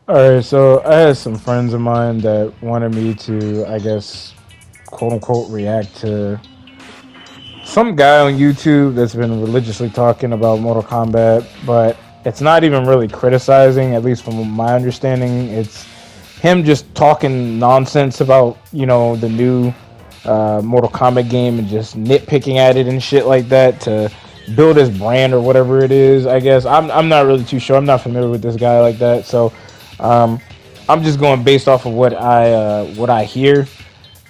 All right, so I had some friends of mine that wanted me to, I guess, quote unquote, react to some guy on YouTube that's been religiously talking about Mortal Kombat, but it's not even really criticizing, at least from my understanding. It's him just talking nonsense about, the new Mortal Kombat game and just nitpicking at it and shit like that to build his brand or whatever it is. I guess I'm not really too sure. I'm not familiar with this guy like that, so um, I'm just going based off of what I hear.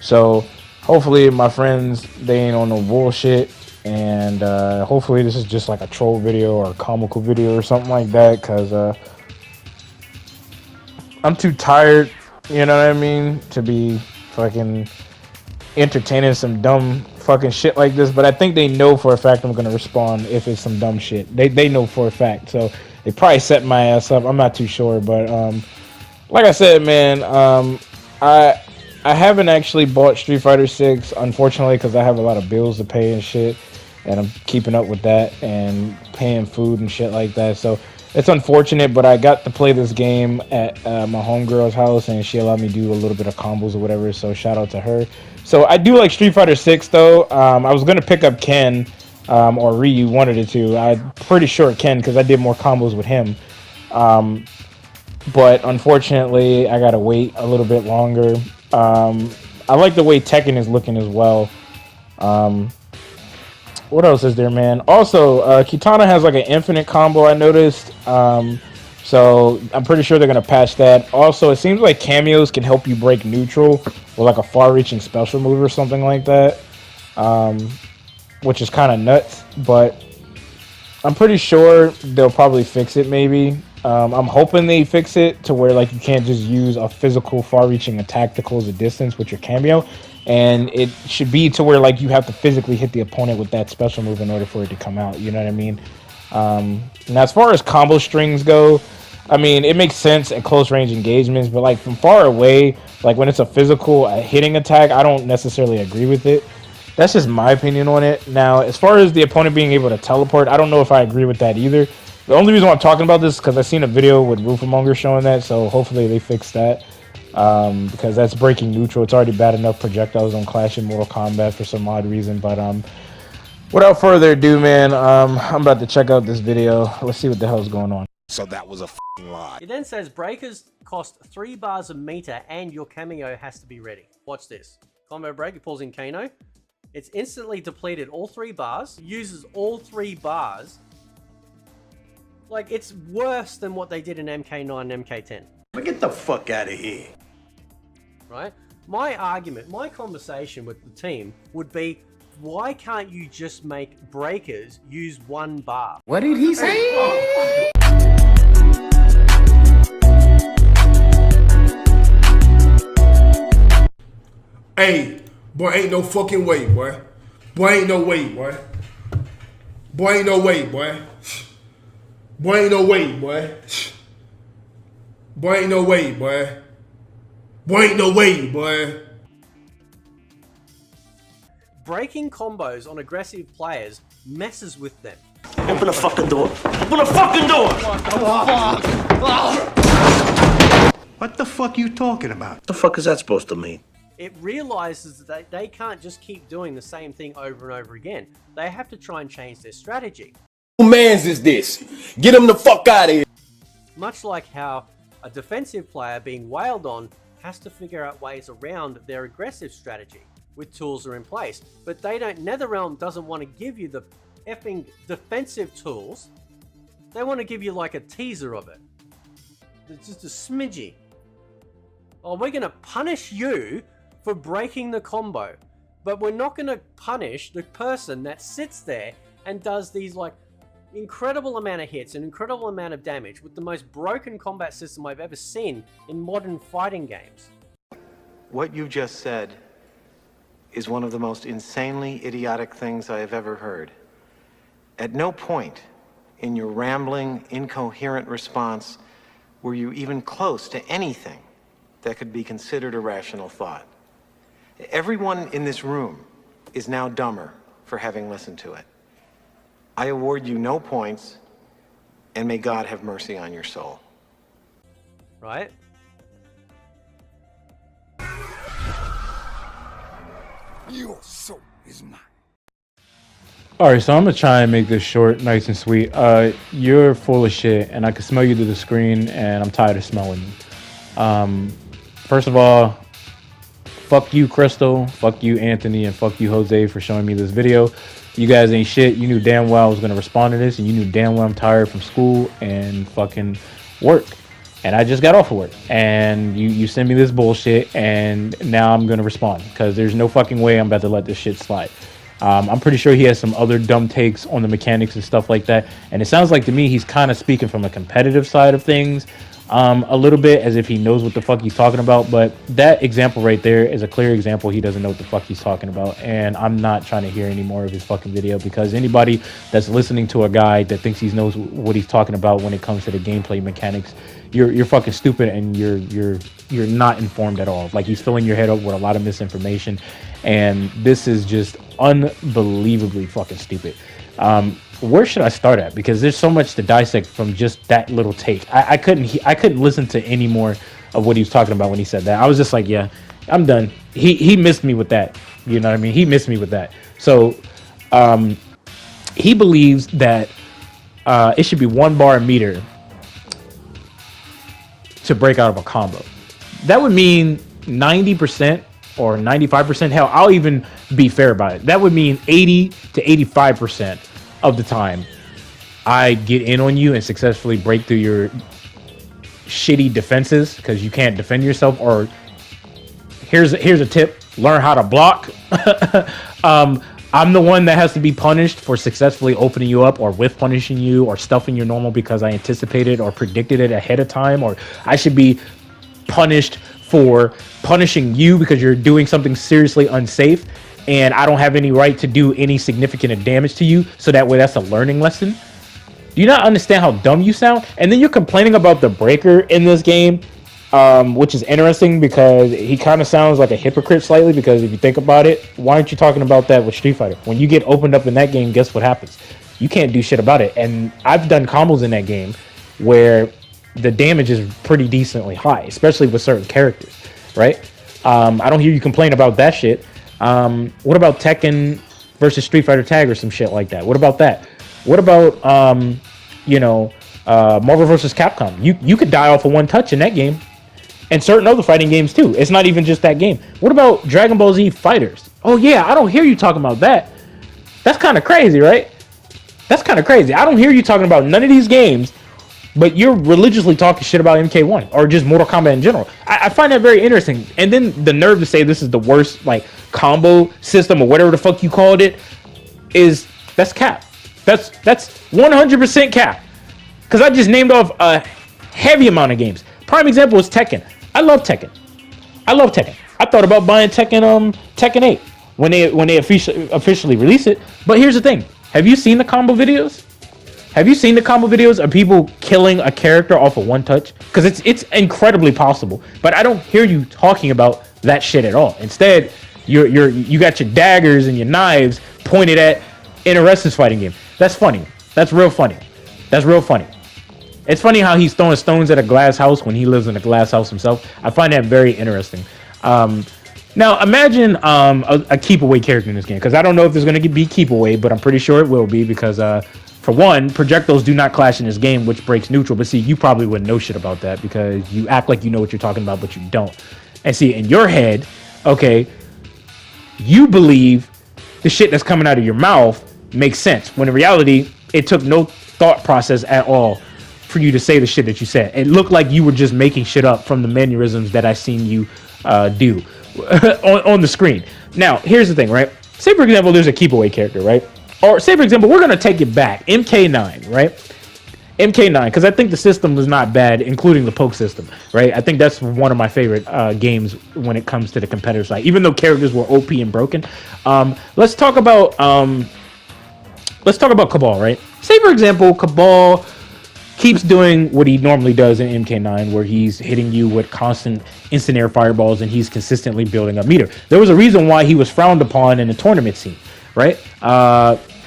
So hopefully my friends they ain't on no bullshit, and hopefully this is just like a troll video or a comical video or something like that. Cause I'm too tired, you know what I mean, to be fucking entertaining some dumb fucking shit like this. But I think they know for a fact I'm gonna respond if it's some dumb shit. They know for a fact, so they probably set my ass up. I'm not too sure, but like I said, man, I I haven't actually bought Street Fighter Six, unfortunately, because I have a lot of bills to pay and shit, and I'm keeping up with that and paying food and shit like that. So it's unfortunate, but I got to play this game at my homegirl's house, and she allowed me to do a little bit of combos or whatever. So shout out to her. So I do like Street Fighter Six, though. I was gonna pick up Ken or Ryu, one of the two. I'm pretty sure Ken because I did more combos with him. Um, but unfortunately, I gotta wait a little bit longer. I like the way Tekken is looking as well. Um, what else is there, man? Also, Kitana has like an infinite combo. I noticed. So I'm pretty sure they're gonna patch that. Also, it seems like cameos can help you break neutral with like a far-reaching special move or something like that, um, which is kind of nuts. But I'm pretty sure they'll probably fix it. Maybe. I'm hoping they fix it to where like you can't just use a physical far-reaching attack to close the distance with your cameo, and it should be to where like you have to physically hit the opponent with that special move in order for it to come out. You know what I mean? And as far as combo strings go, I mean it makes sense at close range engagements, but like from far away, like when it's a physical hitting attack, I don't necessarily agree with it. That's just my opinion on it. Now, as far as the opponent being able to teleport, I don't know if I agree with that either. The only reason why I'm talking about this is because I seen a video with Roofamonger showing that, so hopefully they fix that. Because that's breaking neutral. It's already bad enough projectiles on Clash in Mortal Kombat for some odd reason. But without further ado, man, I'm about to check out this video. Let's see what the hell's going on. So that was a f***ing lie. It then says breakers cost 3 bars a meter and your cameo has to be ready. Watch this. Combo break, it pulls in Kano. It's instantly depleted all 3 bars, uses all 3 bars. Like, it's worse than what they did in MK9 and MK10. Get the fuck out of here. Right? My argument, my conversation with the team would be, why can't you just make breakers use 1 bar? What did he say? Hey, boy, ain't no fucking way, boy. Boy, ain't no way, boy. Boy, ain't no way, boy. Boy, ain't no way, boy. Boy, ain't no way, boy. Boy, ain't no way, boy. Breaking combos on aggressive players messes with them. Open the fucking door. Open the fucking door! What the fuck you talking about? What the fuck is that supposed to mean? It realizes that they can't just keep doing the same thing over and over again. They have to try and change their strategy. Who mans is this? Get him the fuck out of here. Much like how a defensive player being wailed on has to figure out ways around their aggressive strategy with tools are in place. But they don't, NetherRealm doesn't want to give you the effing defensive tools. They want to give you like a teaser of it. It's just a smidgy. Oh, we're going to punish you for breaking the combo, but we're not going to punish the person that sits there and does these like incredible amount of hits, an incredible amount of damage with the most broken combat system I've ever seen in modern fighting games. What you just said is one of the most insanely idiotic things I have ever heard. At no point in your rambling, incoherent response were you even close to anything that could be considered a rational thought. Everyone in this room is now dumber for having listened to it. I award you no points, and may God have mercy on your soul. right? Your soul is mine. All right, so I'm gonna try and make this short, nice and sweet. You're full of shit, and I can smell you through the screen, and I'm tired of smelling you. First of all, fuck you, Crystal. Fuck you, Anthony, and fuck you, Jose, for showing me this video. You guys ain't shit. You knew damn well I was gonna respond to this, and you knew damn well I'm tired from school and fucking work. And I just got off of work, and you send me this bullshit, and now I'm gonna respond because there's no fucking way I'm about to let this shit slide. I'm pretty sure he has some other dumb takes on the mechanics and stuff like that, and it sounds like to me he's kind of speaking from a competitive side of things, a little bit as if he knows what the fuck he's talking about. But that example right there is a clear example he doesn't know what the fuck he's talking about, and I'm not trying to hear any more of his fucking video, because anybody that's listening to a guy that thinks he knows what he's talking about when it comes to the gameplay mechanics, you're fucking stupid, and you're not informed at all. Like, he's filling your head up with a lot of misinformation, and this is just unbelievably fucking stupid. Where should I start at? Because there's so much to dissect from just that little take. I couldn't listen to any more of what he was talking about when he said that. I was just like, yeah, I'm done. He missed me with that. You know what I mean? He missed me with that. So he believes that it should be 1 bar a meter to break out of a combo. That would mean 90% or 95%. Hell, I'll even be fair about it. That would mean 80 to 85% of the time I get in on you and successfully break through your shitty defenses because you can't defend yourself. Or here's a tip: learn how to block. I'm the one that has to be punished for successfully opening you up, or with punishing you, or stuffing your normal because I anticipated or predicted it ahead of time. Or I should be punished for punishing you because you're doing something seriously unsafe, and I don't have any right to do any significant damage to you. So that way, that's a learning lesson. Do you not understand how dumb you sound? And then you're complaining about the breaker in this game, which is interesting because he kind of sounds like a hypocrite slightly, because if you think about it, why aren't you talking about that with Street Fighter? When you get opened up in that game, guess what happens? You can't do shit about it. And I've done combos in that game where the damage is pretty decently high, especially with certain characters, right? I don't hear you complain about that shit. What about Tekken versus Street Fighter Tag or some shit like that? What about that? What about Marvel versus Capcom? You could die off of 1 touch in that game, and certain other fighting games too. It's not even just that game. What about Dragon Ball Z Fighters? Oh yeah, I don't hear you talking about that. That's kind of crazy, right? That's kind of crazy. I don't hear you talking about none of these games, but you're religiously talking shit about MK1 or just Mortal Kombat in general. I find that very interesting. And then the nerve to say this is the worst like combo system or whatever the fuck you called it that's cap. That's 100% cap. Because I just named off a heavy amount of games. Prime example is Tekken. I love Tekken. I thought about buying Tekken 8 when they officially release it. But here's the thing: have you seen the combo videos? Have you seen the combo videos of people killing a character off of 1 touch? Because it's incredibly possible. But I don't hear you talking about that shit at all. Instead, you got your daggers and your knives pointed at Interes's fighting game. That's funny. That's real funny. It's funny how he's throwing stones at a glass house when he lives in a glass house himself. I find that very interesting. Now, imagine a keep away character in this game, because I don't know if there's going to be keep away, but I'm pretty sure it will be, because for one, projectiles do not clash in this game, which breaks neutral. But see, you probably wouldn't know shit about that because you act like you know what you're talking about, but you don't. And see, in your head, okay, you believe the shit that's coming out of your mouth makes sense, when in reality, it took no thought process at all for you to say the shit that you said. It looked like you were just making shit up from the mannerisms that I seen you do on the screen. Now, here's the thing, right? Say, for example, there's a keep away character, right? Or say, for example, we're going to take it back. MK9, right? MK9, because I think the system was not bad, including the poke system, right? I think that's one of my favorite games when it comes to the competitive side, even though characters were OP and broken. Let's talk about Cabal, right? Say, for example, Cabal keeps doing what he normally does in MK9, where he's hitting you with constant instant air fireballs and he's consistently building up meter. There was a reason why he was frowned upon in the tournament scene, right?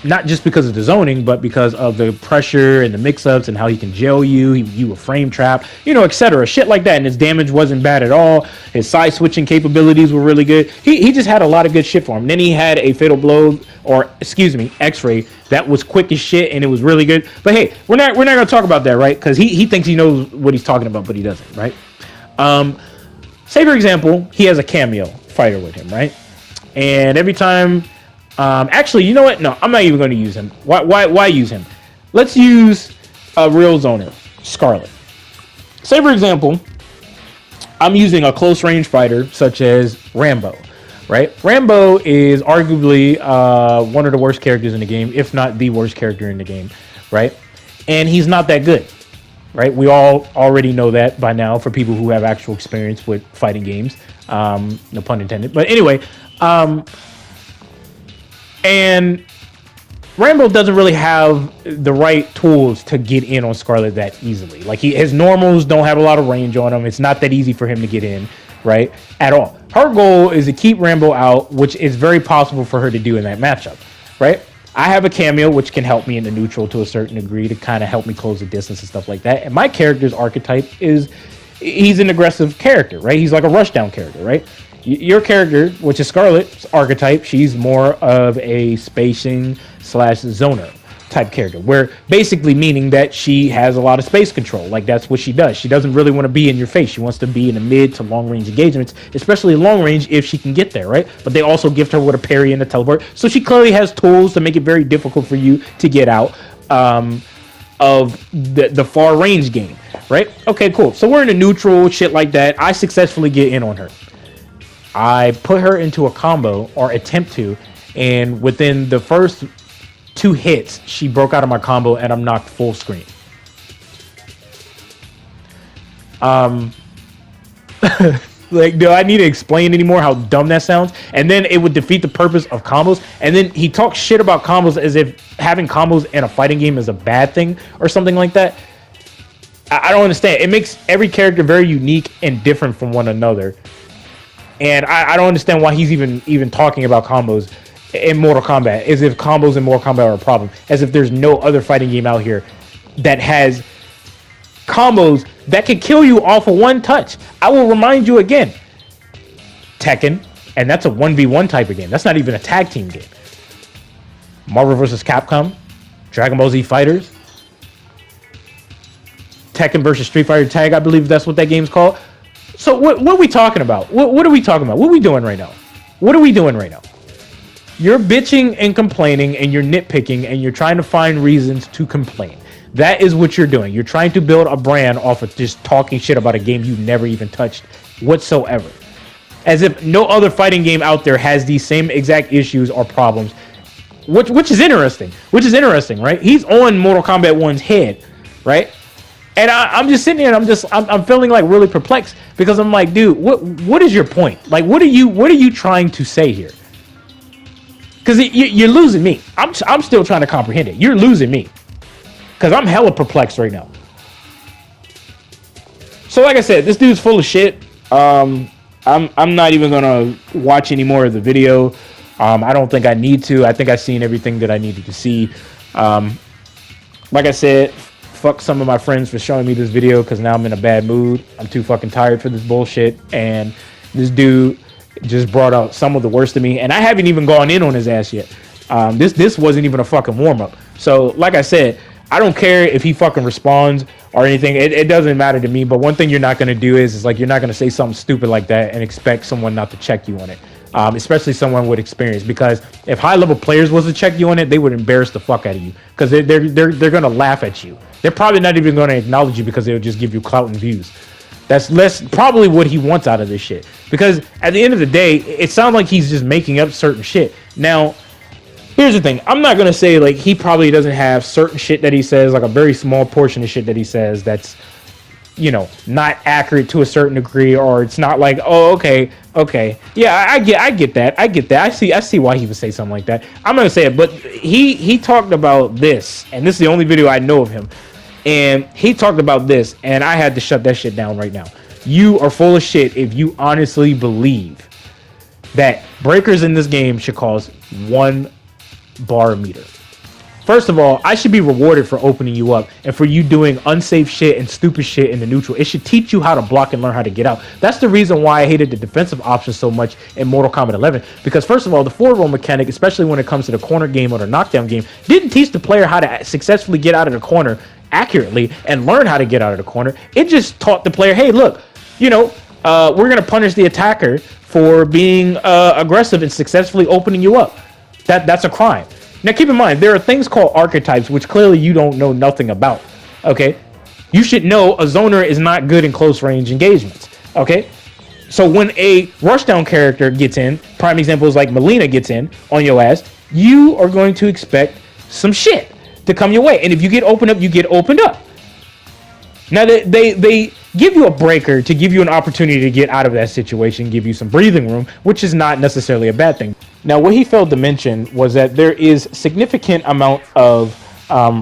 not just because of the zoning, but because of the pressure and the mix-ups and how he can jail you. You a frame trap, etc. Shit like that. And his damage wasn't bad at all. His side switching capabilities were really good. He just had a lot of good shit for him. Then he had a fatal blow, or excuse me, X-ray that was quick as shit, and it was really good. But hey, we're not gonna talk about that, right? Because he thinks he knows what he's talking about, but he doesn't, right? Say for example, he has a cameo fighter with him, right? And every time. Actually, you know what? No, I'm not even going to use him. Why use him? Let's use a real zoner, Scarlet. Say, for example, I'm using a close range fighter such as Rambo, right? Rambo is arguably one of the worst characters in the game, if not the worst character in the game, right? And he's not that good, right? We all already know that by now for people who have actual experience with fighting games. No pun intended. But anyway, and Rambo doesn't really have the right tools to get in on Scarlet that easily. Like his normals don't have a lot of range on him. It's not that easy for him to get in, right? At all. Her goal is to keep Rambo out, which is very possible for her to do in that matchup, right? I have a cameo, which can help me in the neutral to a certain degree to kind of help me close the distance and stuff like that. And my character's archetype he's an aggressive character, right? He's like a rushdown character, right? Your character, which is Scarlet's archetype, she's more of a spacing / zoner type character, where basically meaning that she has a lot of space control. Like that's what she does. She doesn't really want to be in your face. She wants to be in the mid to long range engagements, especially long range if she can get there, right? But they also gift her with a parry and a teleport. So she clearly has tools to make it very difficult for you to get out of the far range game, right? Okay, cool. So we're in a neutral, shit like that. I successfully get in on her. I put her into a combo, or attempt to, and within the first 2 hits, she broke out of my combo and I'm knocked full screen. Like, do I need to explain anymore how dumb that sounds? And then it would defeat the purpose of combos. And then he talks shit about combos as if having combos in a fighting game is a bad thing or something like that. I don't understand. It makes every character very unique and different from one another. And I don't understand why he's even talking about combos in Mortal Kombat, as if combos in Mortal Kombat are a problem, as if there's no other fighting game out here that has combos that can kill you off of one touch. I will remind you again, Tekken, and that's a 1v1 type of game. That's not even a tag team game. Marvel vs. Capcom, Dragon Ball Z Fighters, Tekken versus Street Fighter Tag, I believe that's what that game's called. So what are we talking about? What are we talking about? What are we doing right now? What are we doing right now? You're bitching and complaining and you're nitpicking and you're trying to find reasons to complain. That is what you're doing. You're trying to build a brand off of just talking shit about a game you never even touched whatsoever. As if no other fighting game out there has these same exact issues or problems. Which is interesting. Right? He's on Mortal Kombat 1's head, right? And I'm just sitting here and I'm feeling like really perplexed because I'm like, dude, what is your point? Like, what are you trying to say here? Because you're losing me. I'm still trying to comprehend it. You're losing me because I'm hella perplexed right now. So like I said, this dude's full of shit. I'm not even gonna watch any more of the video. I don't think I need to. I think I've seen everything that I needed to see. Like I said, fuck some of my friends for showing me this video because now I'm in a bad mood. I'm too fucking tired for this bullshit. And this dude just brought out some of the worst of me. And I haven't even gone in on his ass yet. This wasn't even a fucking warm-up. So, like I said, I don't care if he fucking responds or anything. It doesn't matter to me. But one thing you're not going to do is like you're not going to say something stupid like that and expect someone not to check you on it. Especially someone with experience, because if high-level players was to check you on it, they would embarrass the fuck out of you because they're gonna laugh at you. They're probably not even gonna acknowledge you because they'll just give you clout and views. That's probably what he wants out of this shit. Because at the end of the day, it sounds like he's just making up certain shit. Now, here's the thing: I'm not gonna say like he probably doesn't have certain shit that he says, like a very small portion of shit that he says that's, you know, not accurate to a certain degree, or it's not like, oh, okay, yeah, I get that, I see why he would say something like that. I'm gonna say it, but he talked about this, and this is the only video I know of him, and he talked about this, and I had to shut that shit down right now. You are full of shit if you honestly believe that breakers in this game should cause 1 bar meter. First of all, I should be rewarded for opening you up and for you doing unsafe shit and stupid shit in the neutral. It should teach you how to block and learn how to get out. That's the reason why I hated the defensive options so much in Mortal Kombat 11. Because first of all, the forward roll mechanic, especially when it comes to the corner game or the knockdown game, didn't teach the player how to successfully get out of the corner accurately and learn how to get out of the corner. It just taught the player, hey, look, we're going to punish the attacker for being aggressive and successfully opening you up. That's a crime. Now, keep in mind, there are things called archetypes, which clearly you don't know nothing about, okay? You should know a zoner is not good in close range engagements, okay? So when a rushdown character gets in, prime example is like Melina gets in on your ass, you are going to expect some shit to come your way. And if you get opened up, you get opened up. Now, they give you a breaker to give you an opportunity to get out of that situation, give you some breathing room, which is not necessarily a bad thing. Now, what he failed to mention was that there is significant amount of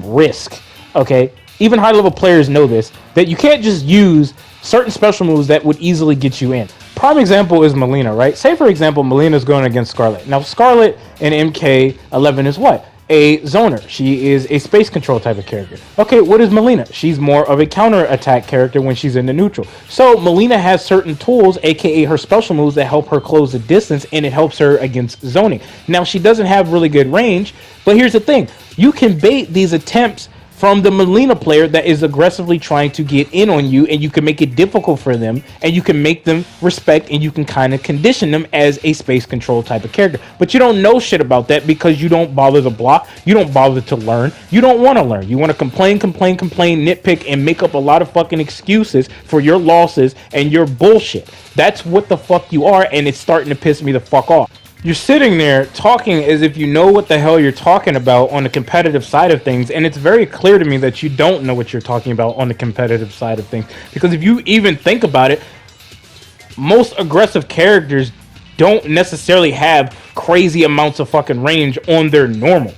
risk, okay? Even high-level players know this, that you can't just use certain special moves that would easily get you in. Prime example is Melina, right? Say, for example, Melina's going against Scarlet. Now, Scarlet in MK1 is what? A zoner. She is a space control type of character. Okay, what is Melina? She's more of a counter attack character when she's in the neutral. So Melina has certain tools, aka her special moves, that help her close the distance, and it helps her against zoning. Now, she doesn't have really good range, but here's the thing. You can bait these attempts from the Melina player that is aggressively trying to get in on you, and you can make it difficult for them, and you can make them respect, and you can kind of condition them as a space control type of character. But you don't know shit about that because you don't bother to block, you don't bother to learn, you don't want to learn. You want to complain, nitpick, and make up a lot of fucking excuses for your losses and your bullshit. That's what the fuck you are, and it's starting to piss me the fuck off. You're sitting there talking as if you know what the hell you're talking about on the competitive side of things, and it's very clear to me that you don't know what you're talking about on the competitive side of things. Because if you even think about it, most aggressive characters don't necessarily have crazy amounts of fucking range on their normal.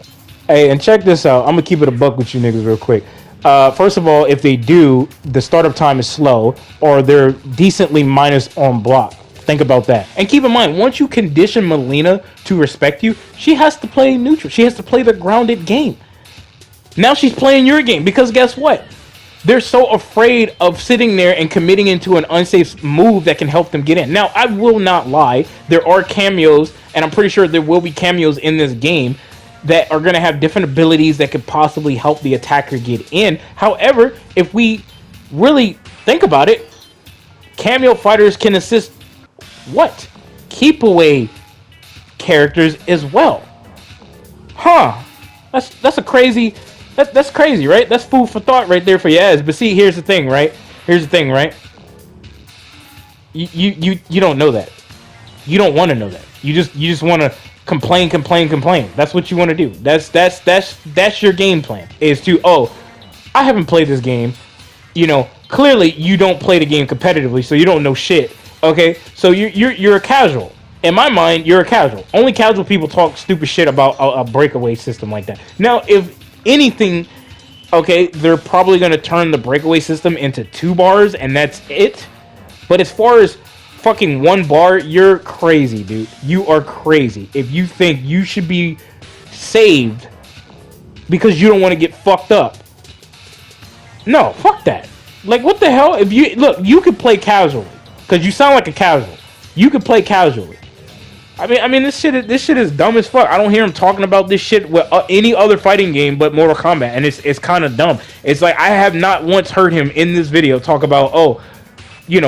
Hey, and check this out. I'm gonna keep it a buck with you niggas real quick. First of all, if they do, the startup time is slow, or they're decently minus on block. Think about that. And keep in mind, once you condition Melina to respect you, she has to play neutral. She has to play the grounded game. Now she's playing your game because guess what? They're so afraid of sitting there and committing into an unsafe move that can help them get in. Now, I will not lie. There are cameos, and I'm pretty sure there will be cameos in this game that are going to have different abilities that could possibly help the attacker get in. However, if we really think about it, cameo fighters can assist what? Keep away characters as well. Huh. That's a crazy that's crazy, right? That's food for thought right there for your ass. But see, here's the thing, right? You don't know that. You don't want to know that. You just want to complain. That's what you want to do. That's your game plan. Is to, I haven't played this game. Clearly you don't play the game competitively, so you don't know shit. Okay, so you're a casual. In my mind, you're a casual. Only casual people talk stupid shit about a breakaway system like that. Now, if anything, okay, they're probably going to turn the breakaway system into 2 bars, and that's it. But as far as fucking 1 bar, you're crazy, dude. You are crazy. If you think you should be saved because you don't want to get fucked up. No, fuck that. Like, what the hell? If you could play casually. Because you sound like a casual. You can play casually. I mean, this shit is dumb as fuck. I don't hear him talking about this shit with any other fighting game but Mortal Kombat, and it's kind of dumb. It's like I have not once heard him in this video talk about,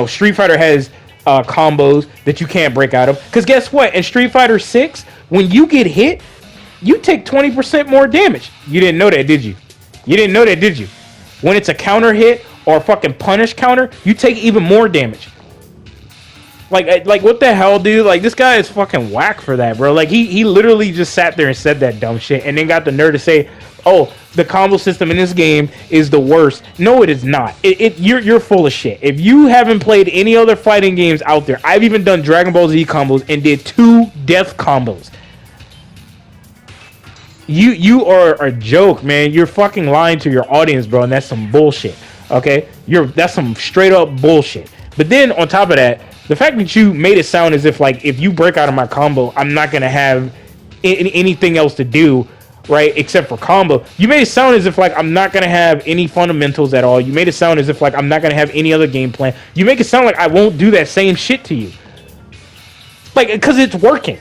Street Fighter has combos that you can't break out of. Because guess what? In Street Fighter 6, when you get hit, you take 20% more damage. You didn't know that, did you? When it's a counter hit or a fucking punish counter, you take even more damage. Like what the hell, dude? Like, this guy is fucking whack for that, bro. Like, he literally just sat there and said that dumb shit and then got the nerve to say, the combo system in this game is the worst. No, it is not. You're full of shit. If you haven't played any other fighting games out there, I've even done Dragon Ball Z combos and did 2 death combos. You are a joke, man. You're fucking lying to your audience, bro, and that's some bullshit. Okay? That's some straight up bullshit. But then on top of that, the fact that you made it sound as if, like, if you break out of my combo, I'm not going to have anything else to do right? Except for combo. You made it sound as if like I'm not gonna have any fundamentals at all. You made it sound as if like I'm not gonna have any other game plan. You make it sound like I won't do that same shit to you. Like, because it's working.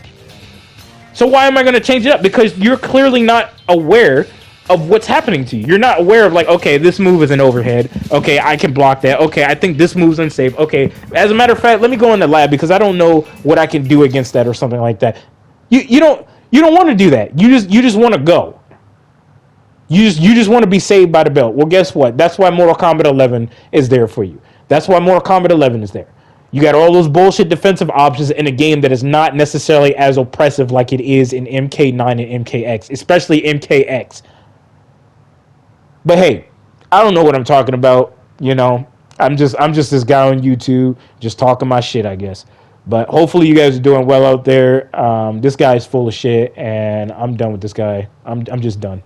So why am I gonna change it up? Because you're clearly not aware of what's happening to you. You're not aware of like, okay, this move is an overhead. Okay, I can block that. Okay, I think this move's unsafe. Okay, as a matter of fact, let me go in the lab because I don't know what I can do against that or something like that. You don't want to do that. You just want to go. You just want to be saved by the belt. Well, guess what? That's why Mortal Kombat 11 is there for you. That's why Mortal Kombat 11 is there. You got all those bullshit defensive options in a game that is not necessarily as oppressive like it is in MK9 and MKX, especially MKX. But hey, I don't know what I'm talking about. You know, I'm just this guy on YouTube just talking my shit, I guess. But hopefully you guys are doing well out there. This guy's full of shit, and I'm done with this guy. I'm just done.